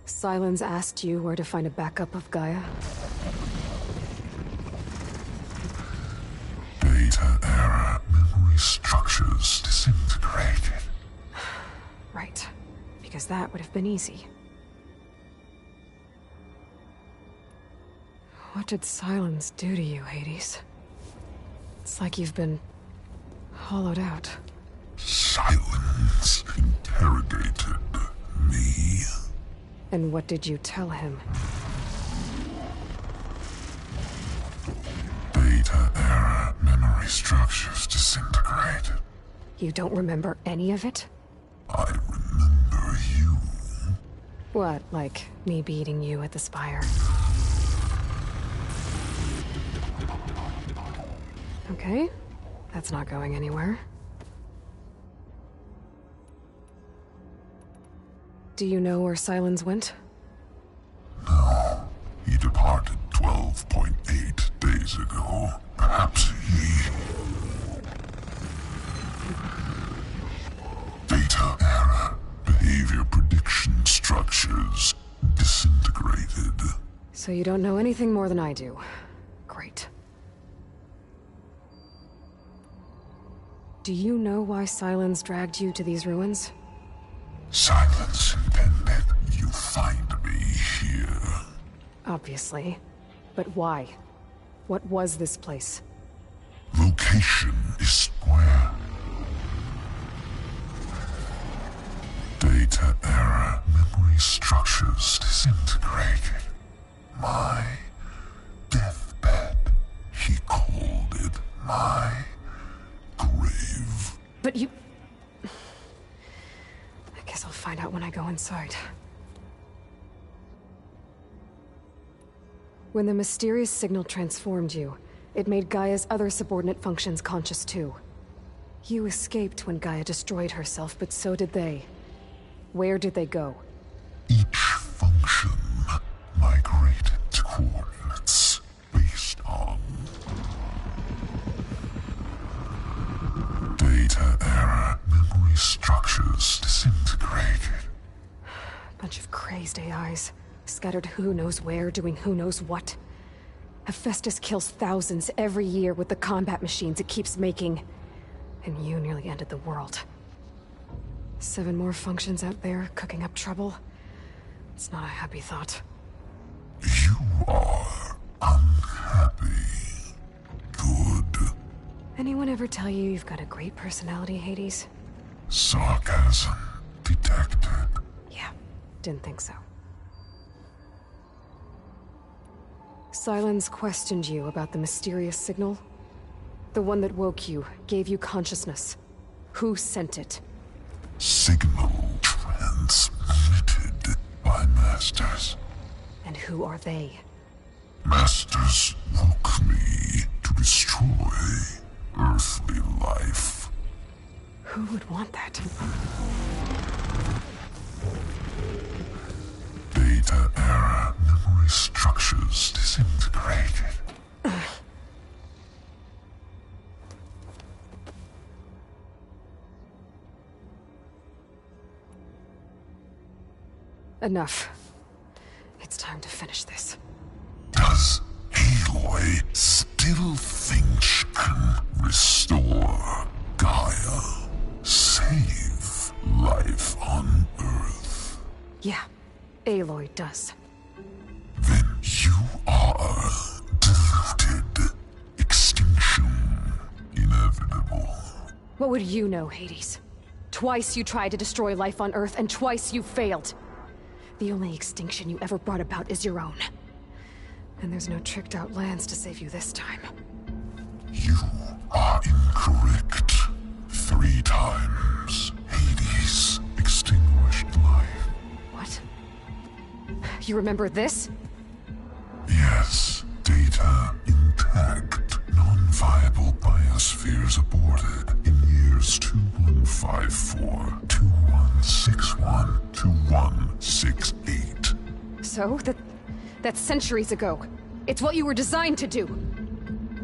Sylens asked you where to find a backup of Gaia? Data era memory structures disintegrated. Right. Because that would have been easy. What did Sylens do to you, Hades? It's like you've been hollowed out. Sylens interrogated me. And what did you tell him? Data era memory structures disintegrated. You don't remember any of it? I remember you. What, like me beating you at the Spire? Okay, that's not going anywhere. Do you know where Sylens went? No. He departed 12.8 days ago. Perhaps he... Data era behavior prediction structures disintegrated. So you don't know anything more than I do. Great. Do you know why Sylens dragged you to these ruins? Silence intended you find me here. Obviously. But why? What was this place? Location is square. Data era memory structures disintegrated. My deathbed. He called it my grave. But you... I guess I'll find out when I go inside. When the mysterious signal transformed you, it made Gaia's other subordinate functions conscious too. You escaped when Gaia destroyed herself, but so did they. Where did they go? Each function migrated to coordinates based on data era memory structures disintegrated. Bunch of crazed AIs, scattered who knows where, doing who knows what. Hephaestus kills thousands every year with the combat machines it keeps making. And you nearly ended the world. 7 more functions out there, cooking up trouble. It's not a happy thought. You are unhappy. Good. Anyone ever tell you you've got a great personality, Hades? Sarcasm detected. Yeah, didn't think so. Sylens questioned you about the mysterious signal. The one that woke you, gave you consciousness. Who sent it? Signal transmitted by masters. And who are they? Masters woke me to destroy earthly life. Who would want that? Data era memory structures disintegrated. Enough. It's time to finish this. Does Aloy still think she can restore Gaia? Save life on Earth? Yeah, Aloy does. Then you are deluded. Extinction inevitable. What would you know, Hades? Twice you tried to destroy life on Earth, and twice you failed. The only extinction you ever brought about is your own. And there's no tricked-out lands to save you this time. You are incorrect. 3 times Hades extinguished life. What? You remember this? Yes, data intact. Non-viable biospheres aborted in years 2154, 2161, 2168. So? That's centuries ago. It's what you were designed to do.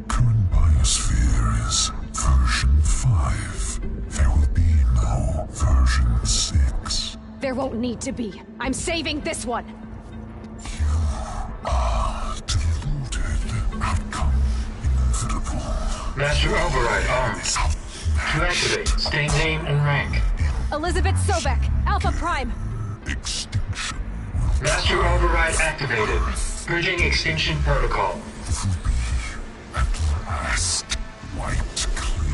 Current biosphere is version 5. There will be no version 6. There won't need to be. I'm saving this one! Deluded. Outcome inevitable. Master Override armed. To activate, state name and rank. Elizabeth Sobek, Alpha Prime! Extinction Master Override activated. Bridging extinction protocol. will be at last wiped clean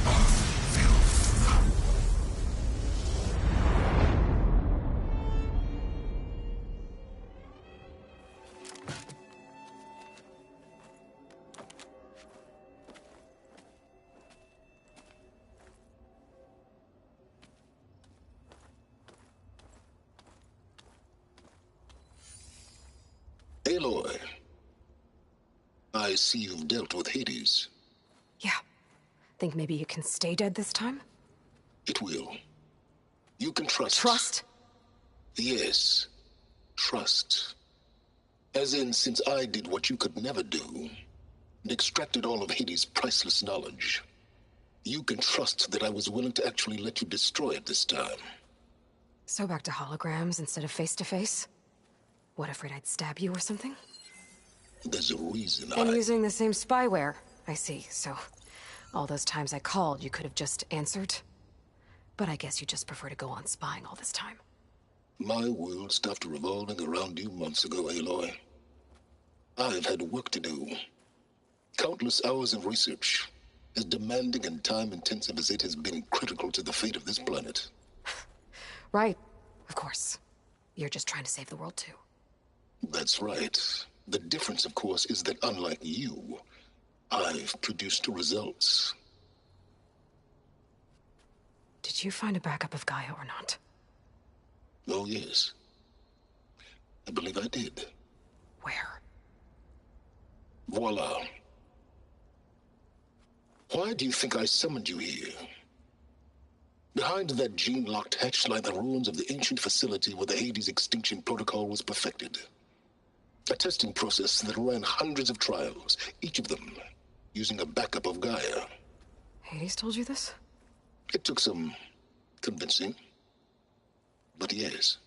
of filth. Aloy, I see you've dealt with Hades. Yeah. Think maybe you can stay dead this time? It will. You can trust. Trust? Yes. Trust. As in, since I did what you could never do, and extracted all of Hades' priceless knowledge, you can trust that I was willing to actually let you destroy it this time. So back to holograms instead of face-to-face? What, afraid I'd stab you or something? There's a reason And using the same spyware. I see, so... all those times I called, you could have just answered? But I guess you just prefer to go on spying all this time. My world stopped revolving around you months ago, Aloy. I've had work to do. Countless hours of research, as demanding and time-intensive as it has been critical to the fate of this planet. Right, of course. You're just trying to save the world too. That's right. The difference, of course, is that unlike you, I've produced results. Did you find a backup of Gaia or not? Oh, yes. I believe I did. Where? Voila. Why do you think I summoned you here? Behind that gene-locked hatch lie the ruins of the ancient facility where the Hades extinction protocol was perfected. A testing process that ran hundreds of trials, each of them using a backup of Gaia. Hades told you this? It took some convincing, but yes.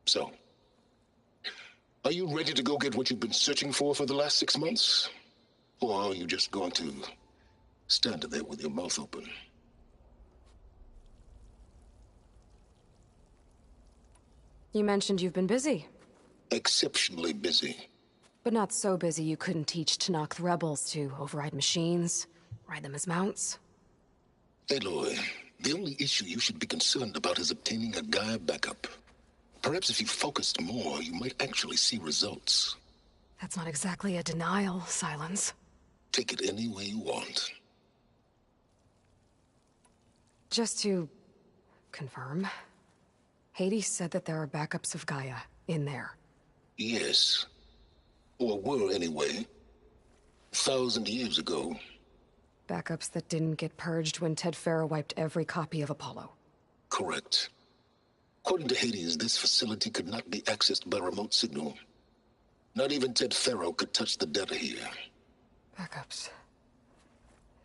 So, are you ready to go get what you've been searching for the last 6 months? Or are you just going to stand there with your mouth open? You mentioned you've been busy. Exceptionally busy. But not so busy you couldn't teach Tenakth the rebels to override machines, ride them as mounts. Aloy, the only issue you should be concerned about is obtaining a Gaia backup. Perhaps if you focused more, you might actually see results. That's not exactly a denial, Silence. Take it any way you want. Just to... confirm. Hades said that there are backups of Gaia in there. Yes. Or were, anyway. 1,000 years ago. Backups that didn't get purged when Ted Faro wiped every copy of Apollo. Correct. According to Hades, this facility could not be accessed by remote signal. Not even Ted Faro could touch the data here. Backups.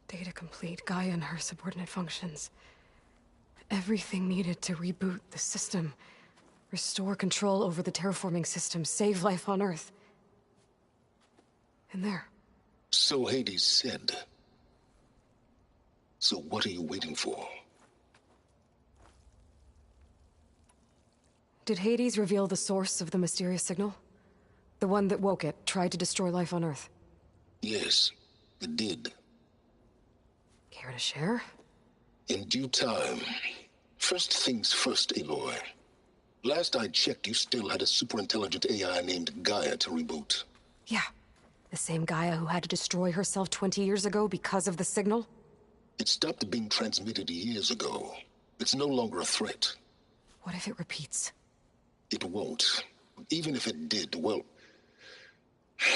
Data complete, Gaia and her subordinate functions. Everything needed to reboot the system. Restore control over the terraforming system, save life on Earth. And there. So Hades said. So what are you waiting for? Did Hades reveal the source of the mysterious signal? The one that woke it, tried to destroy life on Earth? Yes, it did. Care to share? In due time. First things first, Aloy. Last I checked, you still had a super-intelligent AI named Gaia to reboot. Yeah. The same Gaia who had to destroy herself 20 years ago because of the signal? It stopped being transmitted years ago. It's no longer a threat. What if it repeats? It won't. Even if it did, well...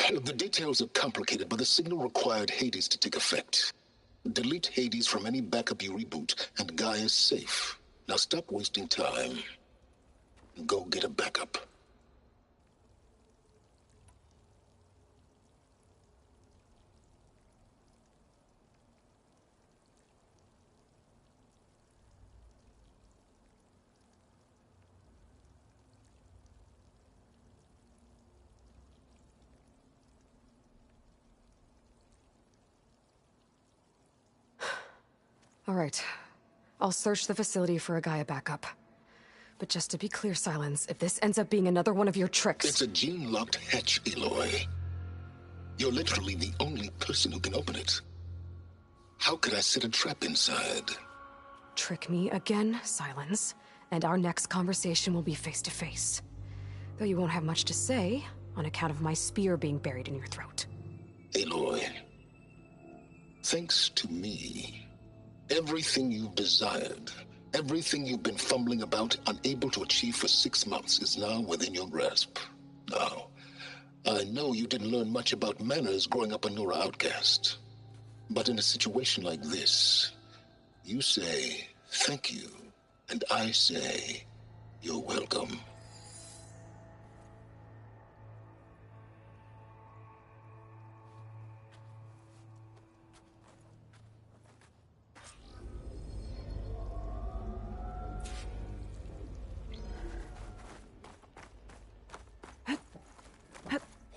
The details are complicated, but the signal required Hades to take effect. Delete Hades from any backup you reboot, and Gaia's safe. Now stop wasting time. Go get a backup. All right. I'll search the facility for a Gaia backup. But just to be clear, Silence, if this ends up being another one of your tricks... It's a gene-locked hatch, Aloy. You're literally the only person who can open it. How could I set a trap inside? Trick me again, Silence, and our next conversation will be face-to-face. Though you won't have much to say, on account of my spear being buried in your throat. Aloy, thanks to me, everything you've desired, everything you've been fumbling about, unable to achieve for 6 months, is now within your grasp. Now, I know you didn't learn much about manners growing up a Nora outcast. But in a situation like this, you say, thank you, and I say, you're welcome.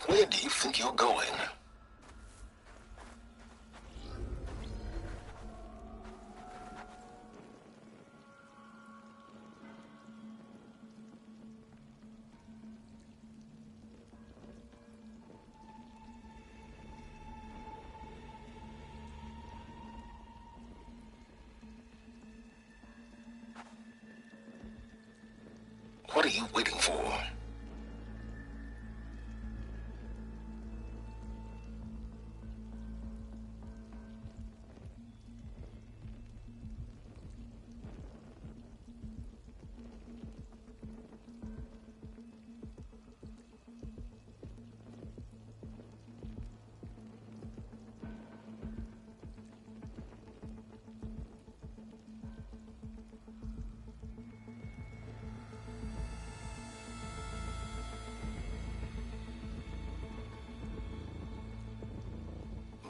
Where do you think you're going? What are you waiting for?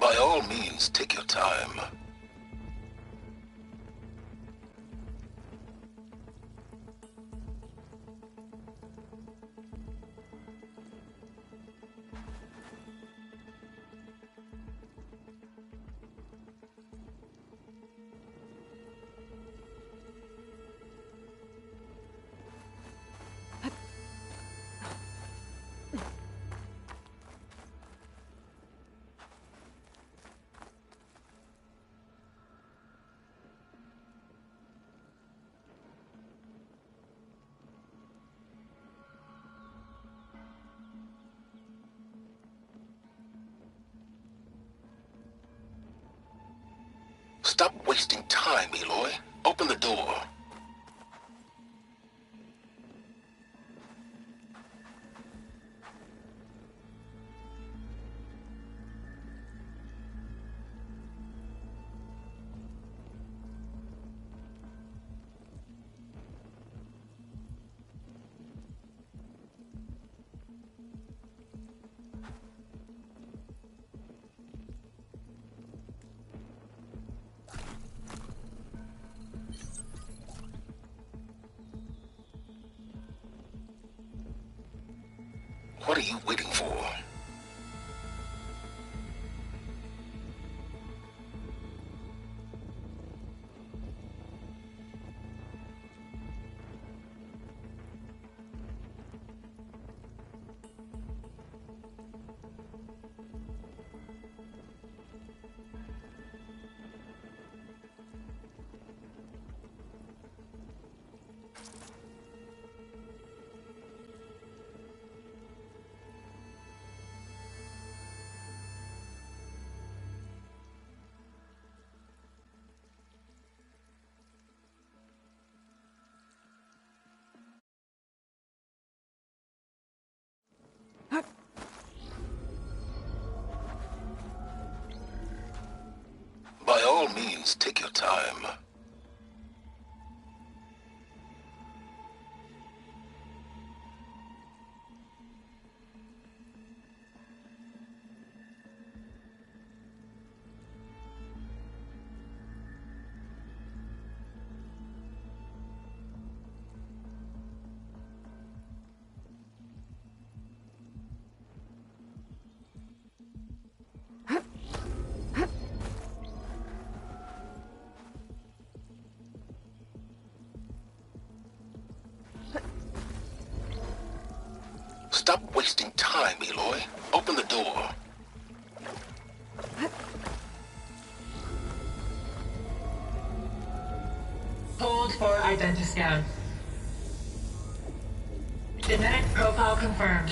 By all means, take your time. Stop wasting time, Aloy. Open the door. What are you waiting for? By all means, take your time. Stop wasting time, Eloy. Open the door. Hold for identiscan. Genetic profile confirmed.